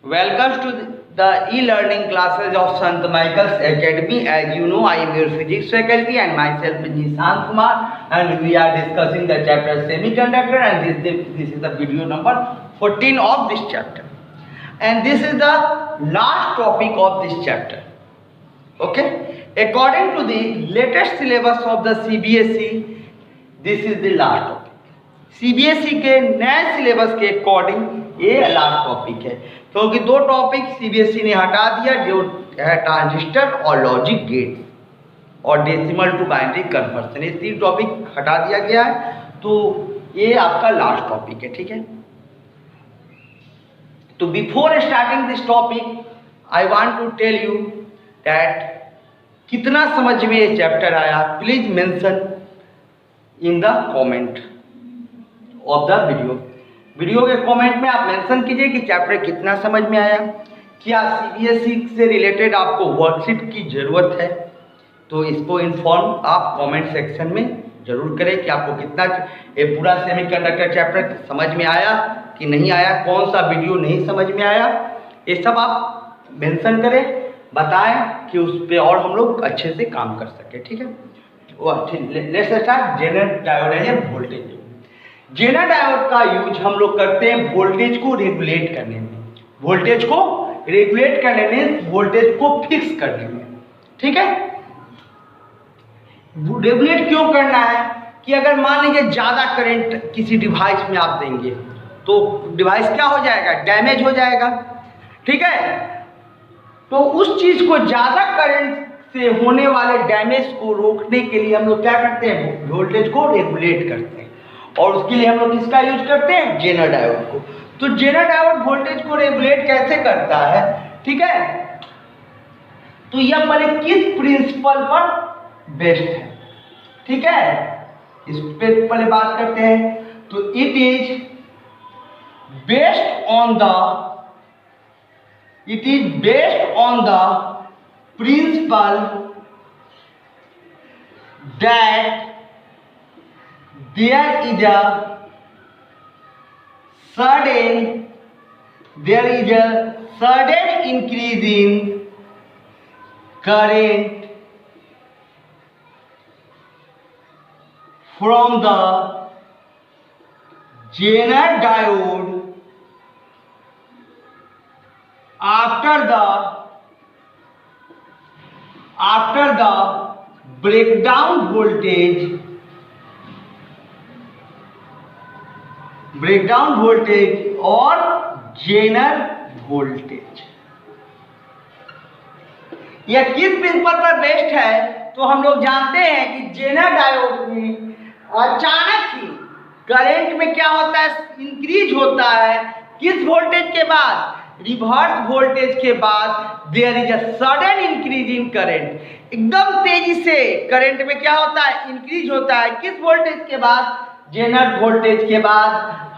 Welcome to the e-learning classes of Sant Michael's Academy. As you know, I am your physics faculty and myself is Nishant Kumar, and we are discussing the chapter semiconductor, and this is the video number 14 of this chapter, and this is the last topic of this chapter. Okay, according to the latest syllabus of the CBSE, this is the last topic. CBSE के नए syllabus के according ये last topic है, क्योंकि दो topic CBSE ने हटा दिया, जो है ट्रांजिस्टर और लॉजिक गेट और डेसिमल टू बाइनरी कन्वर्सन। ये तीन टॉपिक हटा दिया गया है, तो ये आपका लास्ट टॉपिक है। ठीक है, तो before starting this topic I want to tell you that कितना समझ में ये चैप्टर आया, please mention in the comment of the video के कमेंट में आप मेंशन कीजिए कि चैप्टर कितना समझ में आया। क्या CBSE से रिलेटेड आपको वर्कशीट की ज़रूरत है, तो इसको इन्फॉर्म आप कमेंट सेक्शन में जरूर करें कि आपको कितना ये पूरा सेमीकंडक्टर चैप्टर समझ में आया कि नहीं आया, कौन सा वीडियो नहीं समझ में आया, ये सब आप मेंशन करें, बताएं कि उस पर और हम लोग अच्छे से काम कर सकें। ठीक है, लेट्स स्टार्ट। जेनर डायोड है वोल्टेज। जेनर डायोड का यूज हम लोग करते हैं वोल्टेज को रेगुलेट करने में, वोल्टेज को रेगुलेट करने में, वोल्टेज को फिक्स करने में। ठीक है, रेगुलेट क्यों करना है कि अगर मान लीजिए ज़्यादा करंट किसी डिवाइस में आप देंगे तो डिवाइस क्या हो जाएगा, डैमेज हो जाएगा। ठीक है, तो उस चीज़ को ज़्यादा करंट से होने वाले डैमेज को रोकने के लिए हम लोग क्या करते हैं, वोल्टेज को रेगुलेट करते हैं, और उसके लिए हम लोग किसका यूज करते हैं, जेनर डायोड को। तो जेनर डायोड वोल्टेज को रेगुलेट कैसे करता है, ठीक है, तो यह पहले किस प्रिंसिपल पर बेस्ड है, ठीक है, इस पे पहले बात करते हैं। तो it is based on the principal that there is a sudden increase in current from the Zener diode after the breakdown voltage और जेनर वोल्टेज। यह किस प्रिंसिपल पर बेस्ड है, तो हम लोग जानते हैं कि जेनर डायोड में अचानक ही करंट में क्या होता है, इंक्रीज होता है। किस वोल्टेज के बाद, रिवर्स वोल्टेज के बाद there is a sudden increase in current, एकदम तेजी से करंट में क्या होता है, इंक्रीज होता है। किस वोल्टेज के बाद, जेनर वोल्टेज के बाद,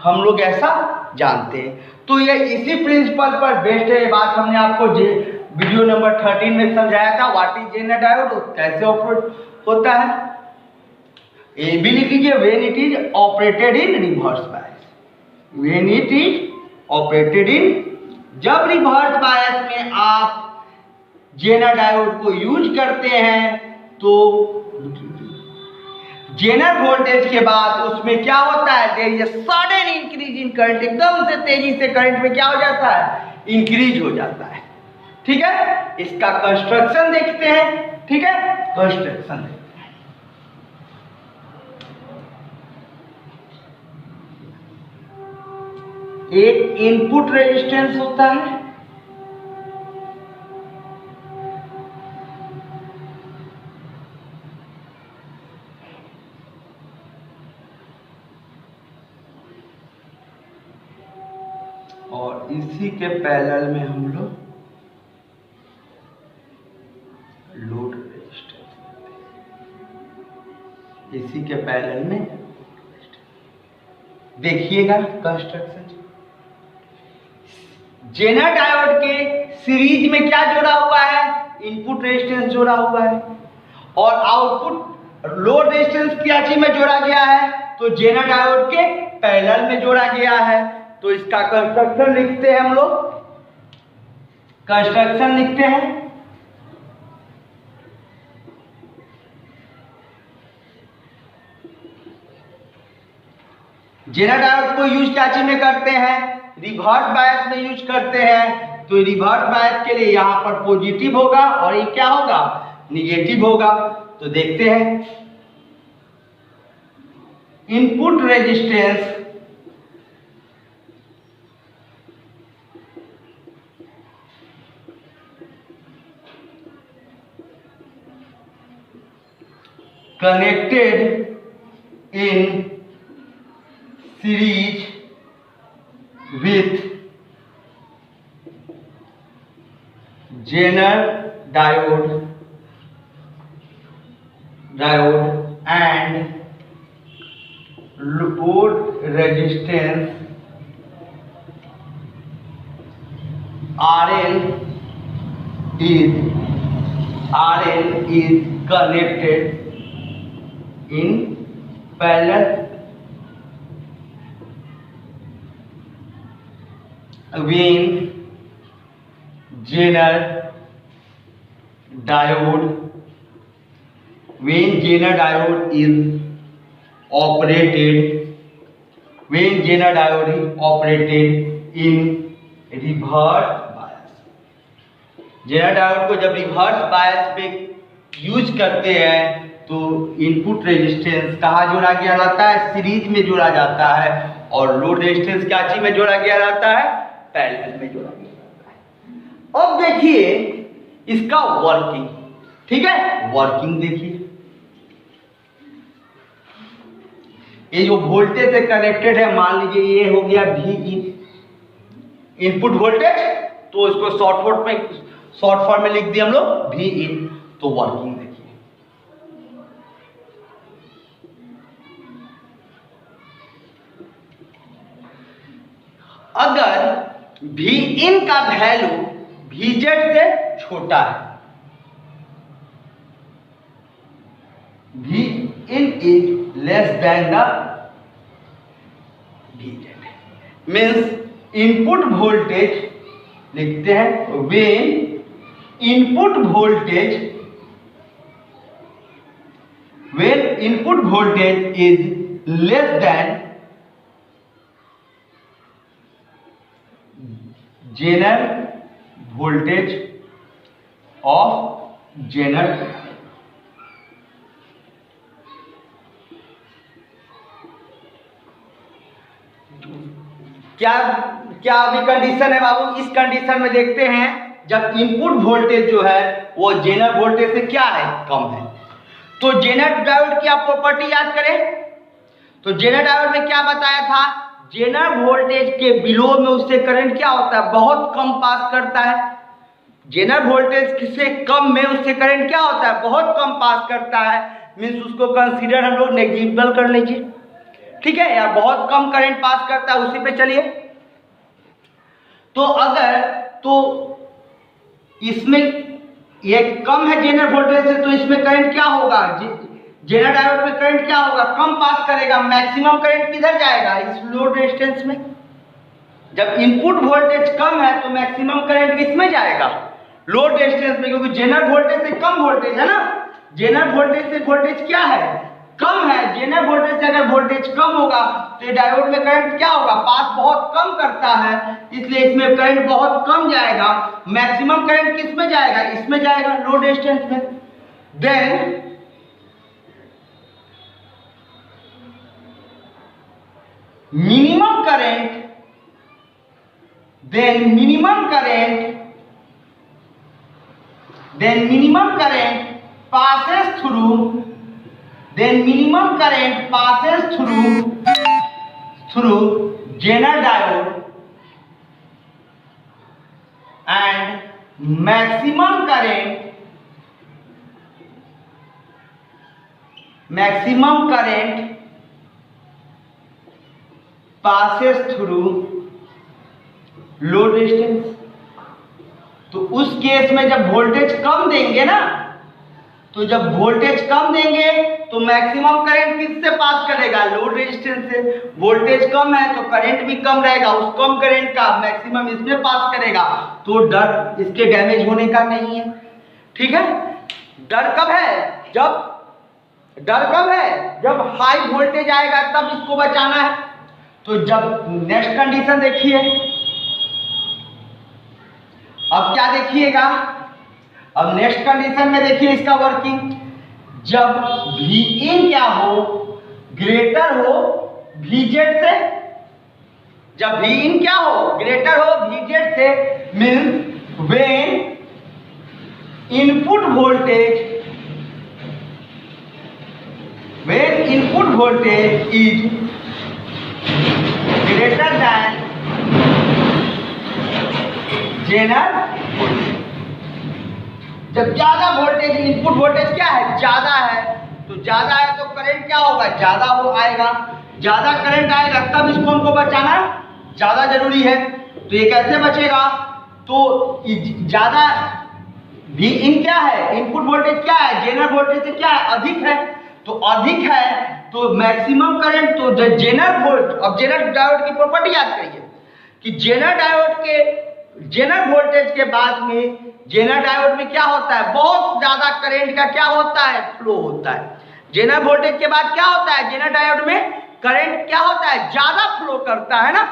हम लोग ऐसा जानते हैं। तो ये इसी प्रिंसिपल पर बेस्ड है। ये बात हमने आपको वीडियो नंबर 13 में समझाया था, व्हाट इज जेनर डायोड, कैसे ऑपरेट होता है। ये भी लिख लीजिए, when it is operated in reverse bias, when it is operated in, जब रिवर्स बायस में आप जेनर डायोड को यूज करते हैं तो जेनर वोल्टेज के बाद उसमें क्या होता है, there is a sudden increase in current, एकदम से तेजी से करंट में क्या हो जाता है, इंक्रीज हो जाता है। ठीक है, इसका कंस्ट्रक्शन देखते हैं। ठीक है, कंस्ट्रक्शन देखते हैं। एक इनपुट रेजिस्टेंस होता है, और इसी के पैरेलल में हम लोग लोड रेजिस्टेंस, इसी के पैरेलल में देखिएगा कंस्ट्रक्शन। जेनर डायोड के सीरीज में क्या जोड़ा हुआ है, इनपुट रेजिस्टेंस जोड़ा हुआ है, और आउटपुट लोड रेजिस्टेंस क्या चीज में जोड़ा गया है, तो जेनर डायोड के पैरेलल में जोड़ा गया है। तो इसका कंस्ट्रक्शन लिखते हैं हम लोग। कंस्ट्रक्शन लिखते हैं। जेनर डायोड को यूज क्या चीज में करते हैं? रिवर्स बायस में यूज करते हैं। तो रिवर्स बायस के लिए यहां पर पॉजिटिव होगा और ये क्या होगा? निगेटिव होगा। तो देखते हैं input resistance connected in series with Zener diode and load resistance RL is connected in parallel when Zener diode is operated in reverse bias। Zener diode को जब रिवर्स बायस पे यूज करते हैं तो इनपुट रेजिस्टेंस कहाँ जोड़ा गया रहता है? सीरीज में जोड़ा जाता है। और लोड रेजिस्टेंस क्या चीज में जोड़ा गया रहता है? पैरेलल में जोड़ा गया रहता है। अब देखिए इसका वर्किंग, ठीक है? वर्किंग देखिए, ये जो वोल्टेज से कनेक्टेड है, मान लीजिए ये हो गया V इनपुट वोल्टेज, तो इसको शॉर्ट फॉर्म में लिख दिया हम लोग V इन। तो वर्किंग देखिए, अगर V इन का वैल्यू VZ से छोटा है, V in is less than the VZ, means input voltage लिखते हैं when input voltage is less than Zener voltage of Zener। क्या अभी कंडीशन है बाबू? इस कंडीशन में देखते हैं जब इनपुट वोल्टेज जो है वो जेनर वोल्टेज से क्या है? कम है। तो जेनर डायोड की आप प्रॉपर्टी याद करें तो जेनर डायोड में क्या बताया था? जेनर वोल्टेज के बिलो में उससे करंट क्या होता है? बहुत कम पास करता है। जेनर वोल्टेज से कम में उससे करंट क्या होता है? बहुत कम पास करता है। मीन्स उसको कंसीडर हम लोग नेग्लिजिबल कर लीजिए, ठीक है यार, बहुत कम करंट पास करता है, उसी पे चलिए। तो अगर तो इसमें ये कम है जेनर वोल्टेज से, तो इसमें करंट क्या होगा? जेनर डायोड में करंट क्या होगा? कम पास करेगा। मैक्सिमम करंट किधर जाएगा? इस लोड रेजिस्टेंस में। जब इनपुट वोल्टेज कम है तो मैक्सिमम करंट किसमें जाएगा? लोड रेजिस्टेंस में, क्योंकि जेनर वोल्टेज से कम वोल्टेज है ना। जेनर वोल्टेज से वोल्टेज क्या है? कम है। जेनर वोल्टेज से अगर वोल्टेज कम होगा तो ये डायोड में करंट क्या होगा? पास बहुत कम करता है, इसलिए इसमें करंट बहुत कम जाएगा। मैक्सिमम करंट किस में जाएगा? इसमें जाएगा, लोड रेजिस्टेंस में। Then minimum current passes through Zener diode and maximum current passes through load resistance. तो उस केस में जब वोल्टेज कम देंगे ना, तो जब वोल्टेज कम देंगे तो मैक्सिमम करंट किससे पास करेगा, लोड रेजिस्टेंस से। वोल्टेज कम है तो करंट भी कम रहेगा, उस कम करंट का मैक्सिमम इसमें पास करेगा, तो डर इसके डैमेज होने का नहीं है। ठीक है, डर कब है, जब हाई वोल्टेज आएगा तब इसको बचाना है। तो जब नेक्स्ट कंडीशन देखिए, अब क्या देखिएगा, अब नेक्स्ट कंडीशन में देखिए इसका वर्किंग, जब Vin क्या हो, ग्रेटर हो Vz से, जब Vin क्या हो, ग्रेटर हो Vz से, means when input voltage is greater than zener voltage. जब ज्यादा वोल्टेज, इनपुट वोल्टेज क्या है, ज्यादा है, तो ज्यादा है तो करंट क्या होगा, ज्यादा हो आएगा, ज्यादा करंट आएगा, तब इसको हमको बचाना ज्यादा जरूरी है। तो ये कैसे बचेगा, तो ज्यादा Vin क्या है, इनपुट वोल्टेज क्या है, जेनर वोल्टेज से क्या है, अधिक है, तो अधिक है तो मैक्सिमम करंट, तो जेनर वोल्ट, अब जेनर डायोड की प्रॉपर्टी याद करिए कि जेनर डायोड के जेनर वोल्टेज के बाद में जेनर डायोड में क्या होता है, बहुत ज्यादा करंट का क्या होता है, फ्लो होता है। जेनर वोल्टेज के बाद क्या होता है, जेनर डायोड में करंट क्या होता है, ज्यादा फ्लो करता है ना,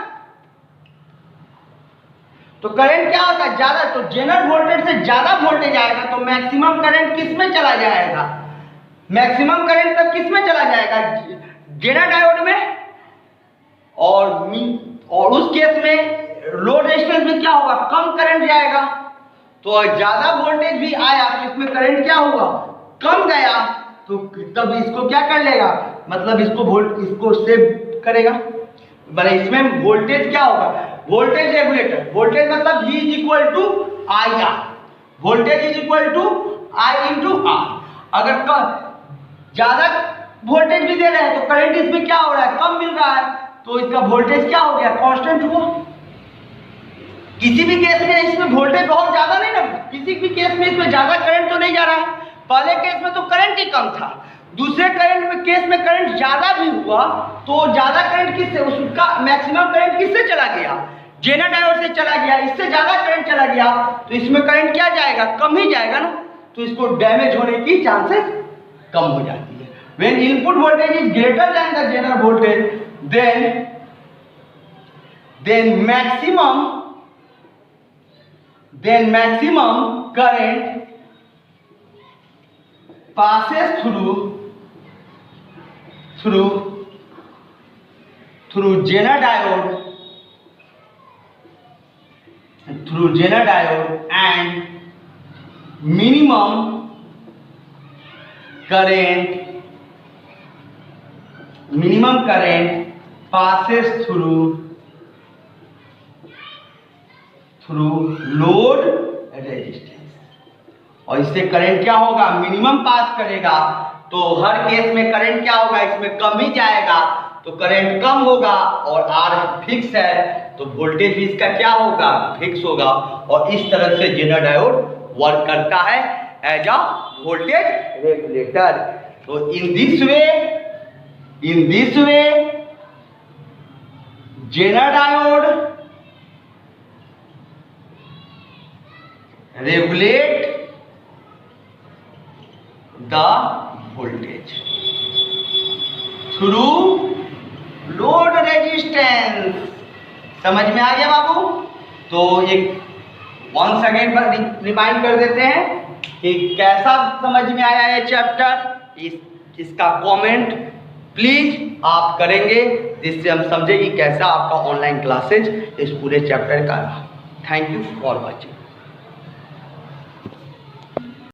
तो करंट क्या होता है, ज्यादा, तो जेनर वोल्टेज से ज्यादा वोल्टेज आएगा तो मैक्सिमम करंट किस में चला जाएगा, मैक्सिमम करंट तब किस में चला जाएगा, जेनर डायोड में, और उस केस में लोड रेजिस्टेंस में क्या होगा, कम करंट जाएगा। तो ज्यादा वोल्टेज भी आया तो इसमें करंट क्या होगा, कम गया, तो तब इसको क्या कर लेगा, मतलब इसको सेव करेगा, मतलब इसमें वोल्टेज क्या होगा, वोल्टेज रेगुलेटर, वोल्टेज मतलब V is equal to I R, voltage is equal to I into R. अगर ज्यादा वोल्टेज भी दे रहे हैं तो करंट इसमें क्या हो रहा है, कम मिल रहा है, तो इसका वोल्टेज क्या हो गया, कांस्टेंट हुआ। किसी भी केस में इसमें वोल्टेज बहुत ज्यादा नहीं ना, किसी भी केस में इसमें ज्यादा करंट तो नहीं जा रहा है, पहले केस में तो करंट ही कम था, दूसरे करंट में केस में करंट ज्यादा भी हुआ, तो ज्यादा करंट किससे, उसका मैक्सिमम करंट किससे चला गया, जेनर डायोड से चला गया, इससे ज्यादा करंट चला गया, तो इसमें करंट क्या जाएगा, कम ही जाएगा ना, तो इसको डैमेज होने की चांसेस कम हो जाती है। When input voltage is greater than the zener voltage, then maximum current passes through Zener diode and minimum current passes through load resistance, और इससे करंट क्या होगा, मिनिमम पास करेगा, तो हर केस में करंट क्या होगा, इसमें कम ही जाएगा, तो करंट कम होगा, और आर फिक्स है तो वोल्टेज भी इसका क्या होगा, फिक्स होगा, और इस तरह से जेनर डायोड वर्क करता है एज अ वोल्टेज रेगुलेटर। तो in this way Zener diode regulate the voltage through load resistance। समझ में आ गया बाबू? तो एक वंस अगेन रिमाइंड कर देते हैं कि कैसा समझ में आया ये चैप्टर, इसका कमेंट प्लीज आप करेंगे, जिससे हम समझे कि कैसा आपका ऑनलाइन क्लासेज इस पूरे चैप्टर का। Thank you for watching.